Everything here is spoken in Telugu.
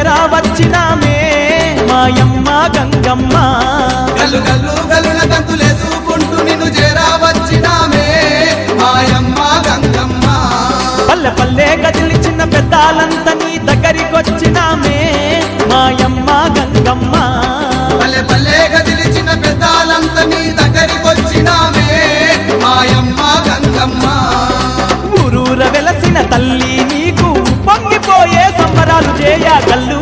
చేరా వచ్చినామే మాయమ్మ గంగమ్మ గల్లు గల్లు గల్లున గంతులేసుకుంటూ నిన్ను చేరా వచ్చినామే మాయమ్మ గంగమ్మ పల్లె పల్లె గదిలి చిన్న పెద్దాలంతా నీ దగ్గరికొచ్చినామే మాయమ్మ గంగమ్మ పల్లె పల్లె గదిలి చిన్న పెద్దాలంతా నీ దగ్గరికొచ్చినామే మాయమ్మ గంగమ్మ ఊరూర వెలసిన తల్లి నీకు పొంగిపోయే సంబరాలు చేయ గల్లు